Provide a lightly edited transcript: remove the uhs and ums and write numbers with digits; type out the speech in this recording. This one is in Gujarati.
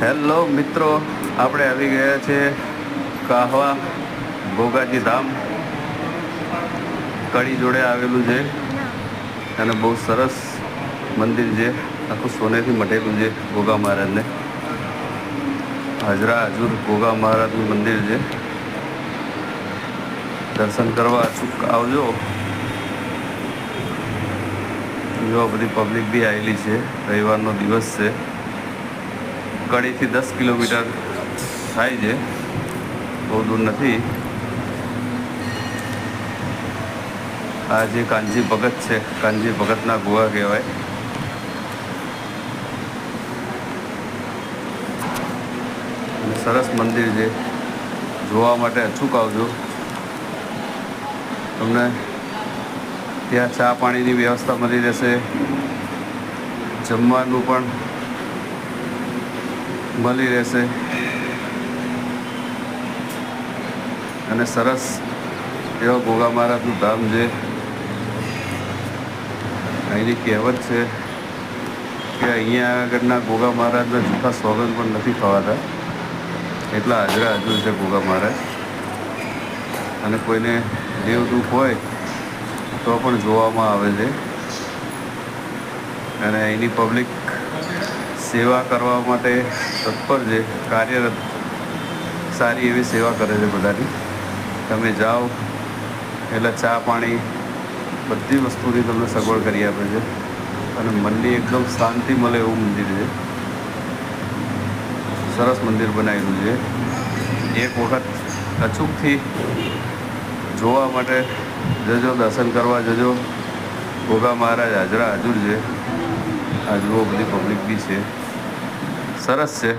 હેલો મિત્રો, આપણે આવી ગયા છે કાહવા ભોગાજી ધામ. કડી જોડે આવેલું છે અને બહુ સરસ મંદિર છે. આખું સોનેથી મઢેલું છે. ગોગા મહારાજને હાજરા હજુર ગોગા મહારાજનું મંદિર છે. દર્શન કરવા અચૂક આવજો. જો બધી પબ્લિક બી આવેલી છે. રવિવારનો દિવસ છે. કડીથી 10 કિલોમીટર થાય છે, બહુ દૂર નથી. આ જે કાનજી ભગત છે, કાનજી ભગતના ગુહા કહેવાય. અને સરસ મંદિર છે, જોવા માટે અચૂક આવજો. તમને ત્યાં ચા પાણીની વ્યવસ્થા મળી રહેશે, જમવાનું પણ મળી રહેશે અને સરસ એવા ગોગા મહારાજનું ધામ છે. અહીંની કહેવત છે કે અહીંયા આગળના ગોગા મહારાજના જૂઠા સોગંદ પણ નથી ખવાતા, એટલા હાજરા હજુર છે ગોગા મહારાજ. અને કોઈને દેવ દુઃખ હોય તો પણ જોવામાં આવે છે. અને અહીંની પબ્લિક સેવા કરવા માટે તત્પર છે, કાર્યરત. સારી એવી સેવા કરે છે બધાની. તમે જાઓ એટલે ચા પાણી બધી વસ્તુની તમને સગવડ કરી આપે છે અને મનની એકદમ શાંતિ મળે એવું મંદિર છે. સરસ મંદિર બનાવેલું છે. એક વખત અચૂકથી જોવા માટે જજો, દર્શન કરવા જજો. ગોગા મહારાજ હાજરા હજુર છે. આ જુઓ બધી પબ્લિક બી છે. સરસ છે.